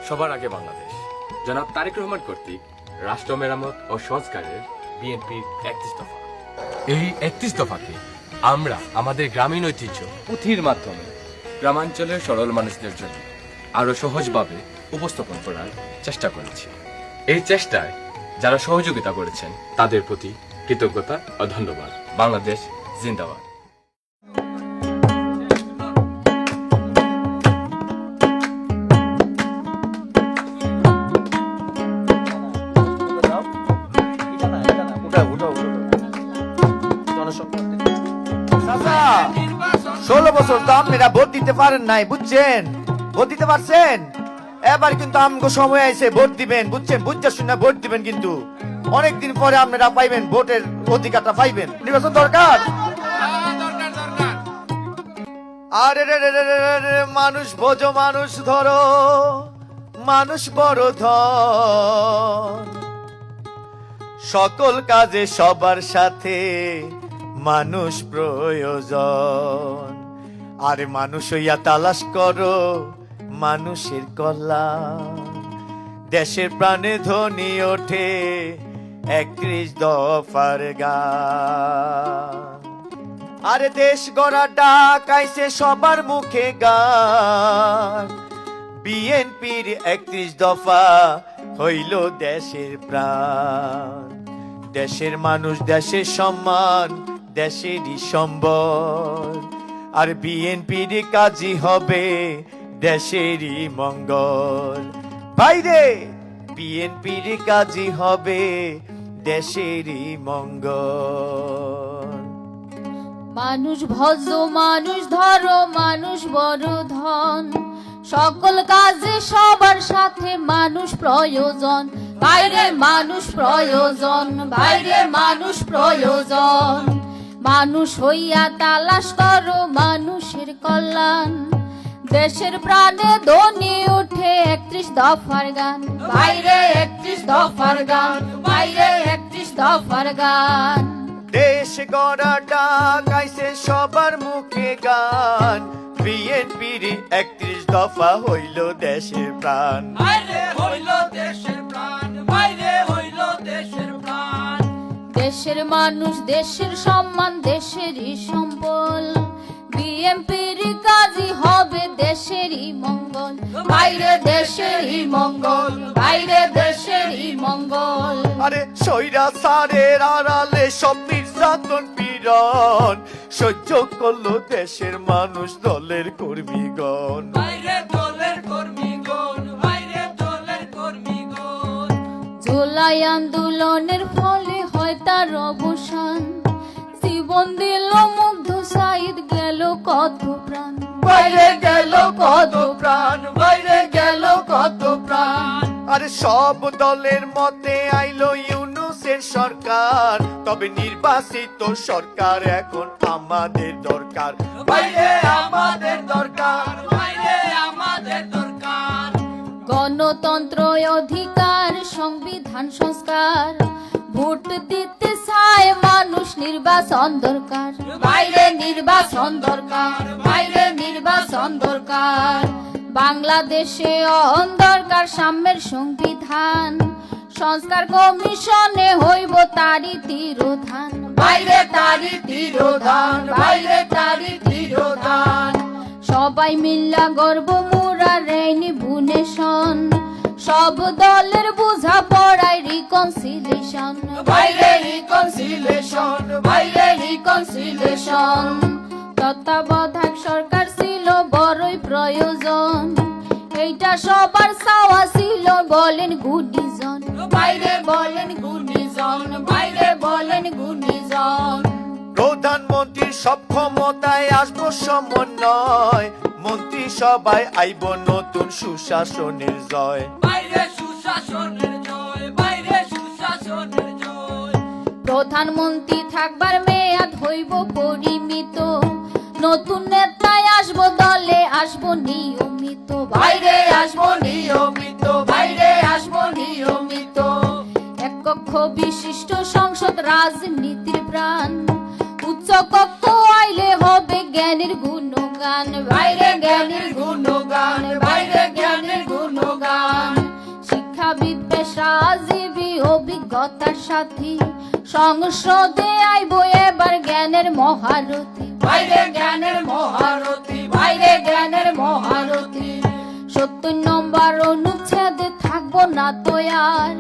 সবার আগে বাংলাদেশ। জনাব তারেক রহমান কর্তৃক রাষ্ট্র মেরামত ও সংস্কারের বিএনপির 31 দফা। এই 31 দফাকে আমরা আমাদের গ্রামীণ ঐতিহ্য পুঁথির মাধ্যমে গ্রামাঞ্চলের সরল মানুষদের জন্য আরো সহজভাবে উপস্থাপন করার চেষ্টা করেছি। এই চেষ্টায় যারা সহযোগিতা করেছেন তাদের প্রতি কৃতজ্ঞতা ও ধন্যবাদ। বাংলাদেশ জিন্দাবাদ। চাচা, 16 বছর তো আপনারা ভোট দিতে পারেন নাই, বুঝছেন? ভোট দিতে পারছেন? এবার কিন্তু আমগো সময় আইছে, ভোট দিবেন, বুঝছেন? বুঝতে শুনে ভোট দিবেন, কিন্তু অনেকদিন পরে আপনারা পাইবেন, ভোটের অধিকারটা পাইবেন। নির্বাচন দরকার। আরে রে রে রে রে রে, মানুষ বোঝো, মানুষ ধরো, মানুষ বড় ধন, সকল কাজে সবার সাথে মানুষ প্রয়োজন। আরে মানুষ হইয়া তালাশ করো মানুষের কল্যাণ, দেশের প্রাণে ধ্বনি ওঠে 31 দফার গান। আরে দেশ গড়া ডাক আইছে সবার মুখে গান, বিএনপির 31 দফা হইল দেশের প্রাণ। দেশের মানুষ, দেশের সম্মান, দেশেরই সম্বল, আর বিএনপির কাজই হবে দেশেরই মঙ্গল। বাইরে বিএনপির কাজই হবে দেশেরই মঙ্গল। মানুষ ভজ, মানুষ ধরো, মানুষ বড় ধন, সকল কাজে সবার সাথে মানুষ প্রয়োজন। বাইরে মানুষ প্রয়োজন, বাইরে মানুষ প্রয়োজন। মানুষ হইয়া তালাশ করো মানুষের কল্যাণ, দেশের প্রাণে ধ্বনি ওঠে 31 দফার গান। বাইরে 31 দফার গান, বাইরে 31 দফার গান। দেশ গড়া ডাক আইছে সবার মুখে গান, বিএনপির 31 দফা হইল দেশের প্রাণ। বাইরে হইল দেশের প্রাণ, বাইরে হইল দেশের প্রাণ। দেশের মানুষ, দেশের সম্মান, দেশেরই সম্বল, বিএনপির কাজই হবে দেশেরই মঙ্গল। বাইরে দেশেরই মঙ্গল, বাইরে দেশেরই মঙ্গল। আরে স্বৈরাচারের আড়ালে সব নির্যাতন পীড়ন সহ্য করলো দেশের মানুষ, দলের কর্মীগণ। বাইরে দলের কর্মীগণ, বাইরে দলের কর্মীগণ। জুলাই আন্দোলনের ফলে হয় তার অবসান, জীবন দিল মুগ্ধ সাইদ, গেল কত প্রাণ। বাইরে গেল কত প্রাণ, বাইরে গেল কত প্রাণ। আরে সব দলের মতে আইলো ইউনূসের সরকার, তবে নির্বাচিত সরকার এখন আমাদের দরকার। বাইরে আমাদের দরকার, বাইরে আমাদের দরকার। গণতন্ত্র অধিকার, সংবিধান সংস্কার, ভোট দিতে চায় মানুষ, নির্বাচন দরকার। বাইরে নির্বাচন দরকার, বাইরে নির্বাচন দরকার। বাংলাদেশে অহন দরকার সাম্যের সংবিধান, সংস্কার কমিশনে হইব তারি তিরোধান। বাইরে তারি তিরোধান, বাইরে তারি তিরোধান। সবাই মিল্লা গর্ব মুরা রেনি বুনেশন, সব দলের বুঝা পড়ায় রিকনসিলেশন। বাইরে রিকনসিলেশন, বাইরে রিকনসিলেশন। তত্ত্বাবধায়ক সরকার ছিল বড়ই প্রয়োজন, এইটা সবার চাওয়া ছিল, বলেন গুণীজন। বাইরে বলেন গুণীজন, বাইরে বলেন গুণীজন। প্রধানমন্ত্রীর সব ক্ষমতায় আসবো সমন্বয়, মন্ত্রী সবাই আইব নতুন সুশাসনের জয়। বাইরে সুশাসনের জয়, বাইরে সুশাসনের জয়। প্রধানমন্ত্রী থাকবার মেয়াদ হইব পরিমিত, নতুন নেতায় আসবো দলে, আসবো নিয়মিত। বাইরে আসবো নিয়মিত, বাইরে আসবো নিয়মিত। এক কক্ষ বিশিষ্ট সংসদ, রাজনীতির প্রাণ, উচ্চ কক্ষ আইলে হবে জ্ঞানের গুণগান। বাইরে জ্ঞানের গুণগান, বাইরে জ্ঞানের গুণগান। আজীবী অভিজ্ঞতার সাথী সংসদে আইব এবার জ্ঞানের মহারথী বাইরে জ্ঞানের মহারথী বাইরে জ্ঞানের মহারথী 70 নম্বর অনুচ্ছেদে থাকবো না তো আর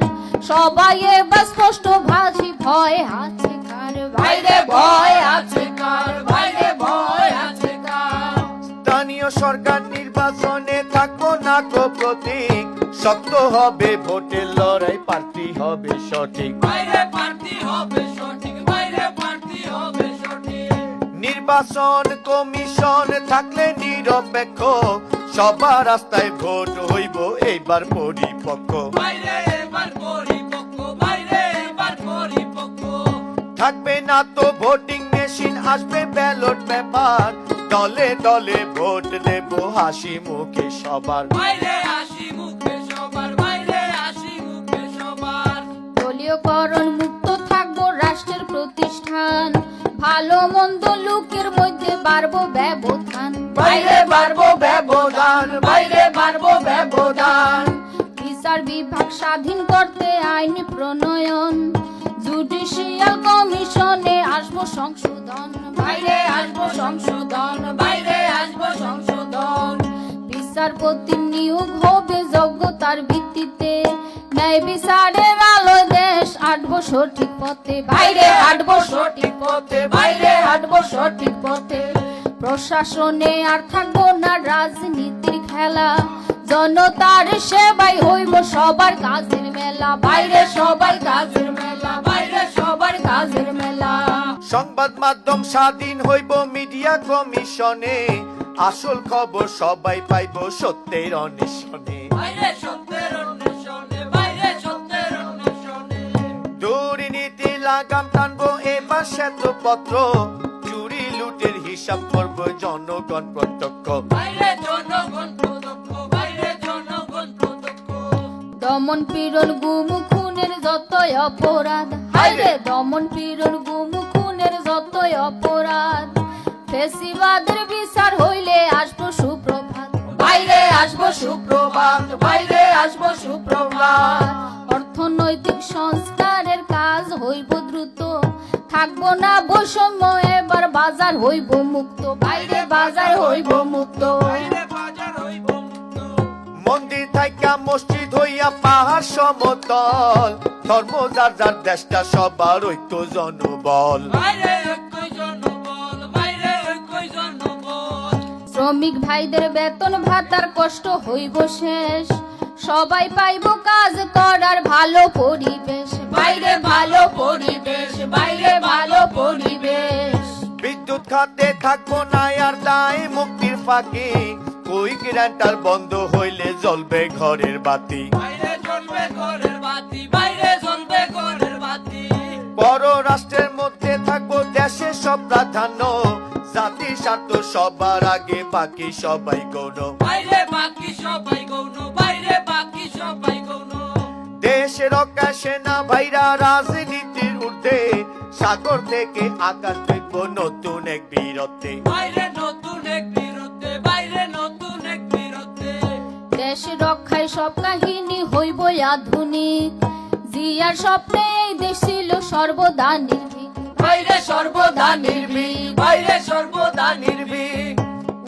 সবাই এবার স্পষ্ট ভাষী ভয় আছে কার বাইরে ভয় আছে কার বাইরে ভয় আছে কার স্থানীয় সরকার নির্বাচনে থাকবো না কো প্রতীক শক্ত হবে ভোটের লড়াই প্রার্থী হবে সঠিক বাইরে প্রার্থী হবে সঠিক বাইরে প্রার্থী হবে সঠিক নির্বাচন কমিশন থাকলে নিরপেক্ষ সবার রাস্তায় ভোট হইব এইবার পরিপক্ষ বাইরে এবার পরিপক্ষ বাইরে এবার পরিপক্ষ থাকবে না তো ভোটিং মেশিন আসবে ব্যালট পেপার দলে দলে ভোট দেব হাসি মুখে সবার বাইরে আসি মুখে সবার বাইরে আসি মুখে সবার দলীয়করণ মুক্ত থাকবো রাষ্ট্রের প্রতিষ্ঠান ভালো মন্দ লোকের মধ্যে বাড়বো ব্যবধান বাইরে বাড়বো ব্যবধান বাইরে বাড়বো ব্যবধান বিচার বিভাগ স্বাধীন করতে আইন প্রণয়ন জুডিশিয়াল কমিশনে আসবো সংশোধন বাইরে আসবো সংশোধন বাইরে আসবো সংশোধন বিচারপতি নিয়োগ হবে যোগ্যতার ভিত্তিতে ন্যায় বিচারের আলো দেশ আটবো সঠিক পথে বাইরে হাঁটবো সঠিক পথে বাইরে হাঁটবো সঠিক পথে প্রশাসনে আর থাকবো না রাজনীতির খেলা জনতার সেবাই হইব সবার কাজের মেলা বাইরে সবার কাজের মেলা বাইরে সবার কাজের মেলা সংবাদ মাধ্যম স্বাধীন হইব মিডিয়া কমিশনে আসল খবর সবাই পাইব সত্যের অন্বেষণে বাইরে সত্যের অন্বেষণে বাইরে সত্যের অন্বেষণে দুর্নীতি লাগাম টানবো এবার শ্বেতপত্র চুরি লুটের হিসাব করবো জনগণ প্রত্যক্ষ বাইরে জনগণ প্রত্যক্ষ বাইরে জনগণ প্রত্যক্ষ দমন পীড়ন গুম খুনের যতই অপরাধ হায়রে দমন পীড়ন গুম খুনের যতই অপরাধ ফেসিবাদের বিচার হইলে আসবো সুপ্রভাত বাইরে আসবো সুপ্রভাত বাইরে আসবো সুপ্রভাত অর্থনৈতিক সংস্কারের কাজ হইব দ্রুত থাকবো না বৈষম্য এবার বাজার হইব মুক্ত বাইরে বাজার হইব মুক্ত বাইরে বাজার হইব মুক্ত মন্দির থাইকা মসজিদ হইয়া পাহাড় সমতল ধর্ম যার যার দেশটা সবার ঐক্য জনবল বাইরে একই জনবল বাইরে একই জনবল শ্রমিক ভাইদের বেতন ভাতার কষ্ট হইব শেষ সবাই পাইব কাজ করার ভালো পরিবেশ বাইরে ভালো পরিবেশ বাইরে ভালো পরিবেশ বিদ্যুৎ খাতে থাকবো না আর দায় মুক্তির ফাঁকি ওই গ্যারান্টার বন্ধ হইলে জ্বলবে ঘরের বাতি বাইরে জ্বলবে ঘরের বাতি বাইরে জ্বলবে ঘরের বাতি বড় রাষ্ট্রের মধ্যে থাকবো দেশের সব প্রাধান্য জাতির স্বার্থ সবার আগে বাকি সবাই গৌণ বাইরে বাকি সবাই গৌণ বাইরে বাকি সবাই গৌণ দেশের রক্ষা সেনা ভাইরা রাজনীতির ঊর্ধ্বে সাগর থেকে আকাশ দেখবো নতুন এক বীরত্বে বাইরে নতুন এক বিরুদ্ধে বাইরে নতুন এক বিরুদ্ধে দেশ রক্ষায় সব কাহিনী হইব আধুনিক জিয়ার স্বপ্নে এই দেশ ছিল সর্বদা নির্ভীক বাইরে সর্বদা নির্ভীক বাইরে সর্বদা নির্ভীক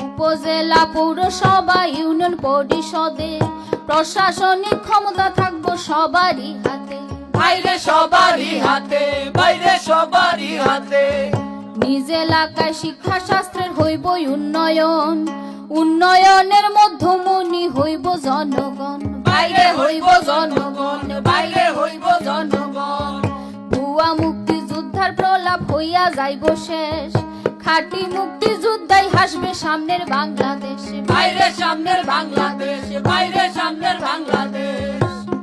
উপজেলা পৌরসভা ইউনিয়ন পরিষদে প্রশাসনিক ক্ষমতা থাকবো সবারই হাতে বাইরে সবারই হাতে বাইরে সবারই হাতে নিজ এলাকায় শিক্ষা শাস্ত্রের হইব উন্নয়ন উন্নয়নের মধ্যমণি হইব জনগণ বাইরে হইব জনগণ বাইরে হইব জনগণ ভুয়া মুক্তি যোদ্ধার প্রলাপ হইয়া যাইব শেষ খাঁটি মুক্তি যোদ্ধাই হাসবে সামনের বাংলাদেশ বাইরে সামনের বাংলাদেশ বাইরে সামনের বাংলাদেশ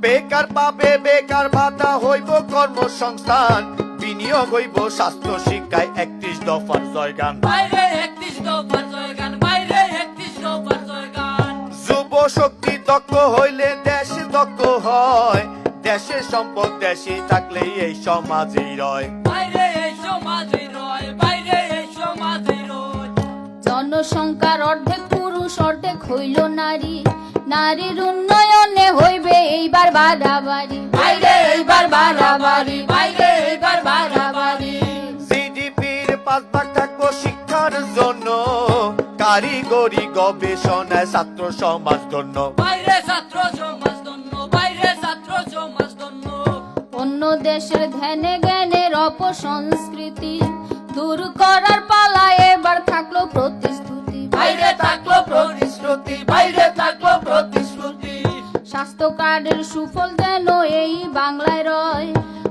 বেকার পাবে বেকার ভাতা হইব কর্মসংস্থান বিনিয়োগ হইব স্বাস্থ্য শিক্ষায় 31 দফার জয়গান বাইরে 31 দফার জয়গান বাইরে 31 দফার জয়গান যুব শক্তি দক্ষ হইলে দেশ দক্ষ হয় দেশের সম্পদ দেশে থাকলে এই সমাজেই রয় বাইরে এই সমাজে রয় বাইরে এই সমাজে রয় জনসংখ্যার অর্ধেক পুরুষ পুরুষ অর্ধেক হইল নারী, নারীর উন্নয়নে হইবে এইবার বাড়াবাড়ি, বাইরে এইবার বাড়াবাড়ি, বাইরে এইবার বাড়াবাড়ি। জিডিপির 5 ভাগ থাকবো শিক্ষার জন্য, কারিগরি গবেষণায় ছাত্র সমাজ ধন্য। বাইরে ছাত্র সমাজ ধন্য, বাইরে ছাত্র সমাজ ধন্য। অন্য দেশের ধ্যানে জ্ঞানের অপসংস্কৃতি দূর করার পালা এবার থাকলো প্রতিশ্রুতি, বাইরে থাকলো প্রতিশ্রুতি, বাইরে থাকলো প্রতিশ্রুতি। স্বাস্থ্য কার্ডের সুফল যেন এই বাংলায় রয়,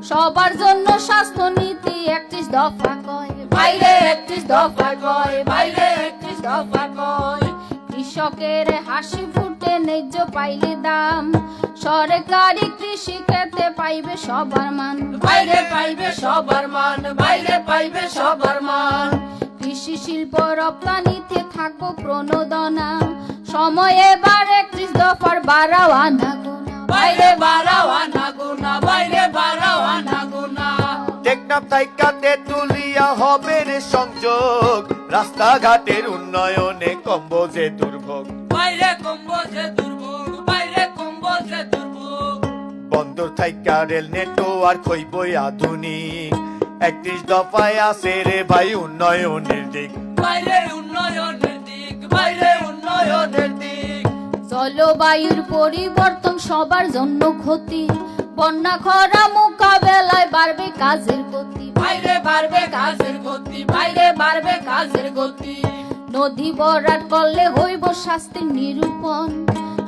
সবার জন্য স্বাস্থ্য নীতি 31 দফা কয়, বাইরে 31 দফা কয়, বাইরে 31 দফা কয়। কৃষকের হাসি ফুটে ন্যায্য পাইলে দাম, সরকারি কৃষি ক্ষেত্রে পাইবে সবার মান, বাইরে পাইবে সবার মান, বাইরে পাইবে সবার মান। কৃষি শিল্প রপ্তানিতে থাকবো প্রণোদনা, সময় এবার 31 দফার বাড়াও আনা গোনা, বাইরে বাড়াও আনা গুনা, বাইরে বাড়াও আনা গুনা। টেকনাফ থাইকা তেতুলিয়া হবে রে সংযোগ, রাস্তাঘাটের উন্নয়নে কমবো যে দুর্ভোগ। বাইরে কমবো যে দুর্ভোগ, বাইরে কমবো যে দুর্ভোগ। বন্দর থাইকা রেল নেটওয়ার্ক হইবই আধুনিক, 31 দফায় আছে রে ভাই উন্নয়নের দিক। বাইরে উন্নয়নের দিক, বাইরে উন্নয়নের দিক। জলবায়ুর পরিবর্তন সবার জন্য ক্ষতি, বন্যা খরা মোকাবেলায় বাড়বে কাজের গতি, বাইরে বাড়বে কাজের গতি, বাইরে বাড়বে কাজের গতি। নদী ভরাট করলে হইব শাস্তির নিরূপণ,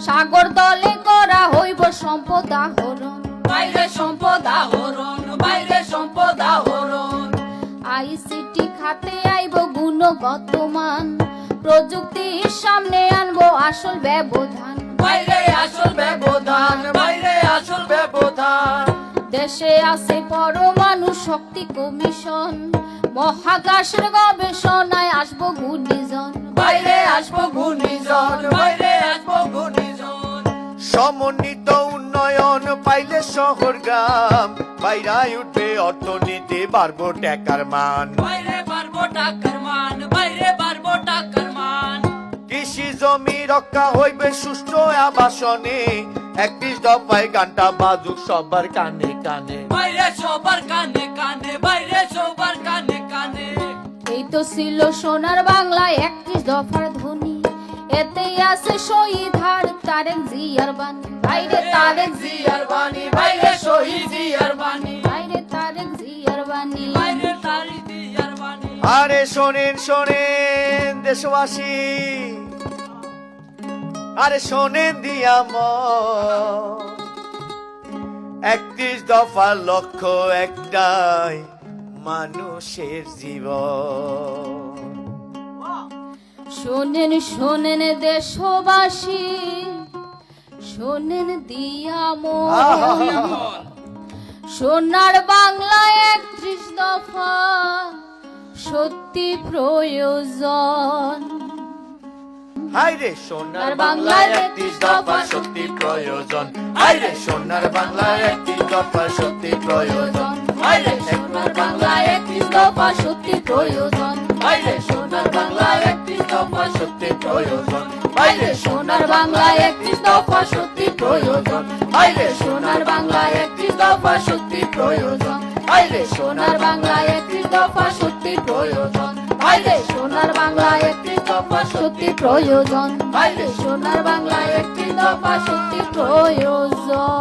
সাগর দলে করা হইব সম্পদ আহরণ, বাইরে সম্পদ আহরণ, বাইরে সম্পদ আহরণ। আইসিটি খাতে আইব গুণগত মান, প্রযুক্তির সামনে আনবো আসল ব্যবধান, বাইরে আসল ব্যবধান, বাইরে আসল ব্যবধান। দেশে আছে পরমাণু শক্তি কমিশন, মহাকাশের গবেষণায় আসবো ঘূর্ণিঝড়, বাইরে আসবো ঘূর্ণিঝড়, বাইরে আসবো ঘূর্ণিঝড়। সমন্বিত উন্নয়ন পাইলে শহর গ্রাম, বাইরাই উঠবে অর্থনীতি বাড়বো টাকার মান। বাইরে বাড়বো টাকার মান, বাইরে বাড়বো টাকার মান। কৃষি জমি রক্ষা হইবে সুষ্ঠু আবাসনে, 31 দফায় গানটা বাজুক সবার কানে কানে। বাইরে সবার কানে কানে, বাইরে সবার কানে কানে। এই তো ছিল সোনার বাংলায় 31 দফার ধ্বনি, এতেই আছে শহীদ হার তারেক জিয়ার বাণী, বাইরে তারেক জিয়ার বাণী, বাইরে শহীদ জিয়ার বাণী, বাইরে তারেক জিয়ার বাণী। বাইরে তারিক জিয়ার বাণী। আরে শোনেন শোনেন দেশবাসী, আরে শোনেন দিয়া মন, 31 দফার লক্ষ্য একটাই, মানুষের জীবন। শোনেন শোনেন দেশবাসী, শোনেন দিয়া মন, সোনার বাংলায় 31 দফা সত্যি প্রয়োজন। হাইরে সোনার বাংলায় 31 দফা সত্যি প্রয়োজন, হাইরে সোনার বাংলায় 31 দফা সত্যি প্রয়োজন, হায়রে সোনার বাংলায় 31 দফা সত্যি প্রয়োজন, হাইরে সোনার বাংলায় 31 দফা সত্যি প্রয়োজন, হাইরে সোনার বাংলায় 31 দফা সত্যি প্রয়োজন, হাইরে সোনার বাংলায় 31 দফা সত্যি প্রয়োজন, হাইরে সোনার বাংলায় 31 দফা সত্যি প্রয়োজন, হায়রে সোনার বাংলায় 31 দফা সত্যি প্রয়োজন, হায়রে সোনার বাংলায় 31 দফা সত্যি প্রয়োজন।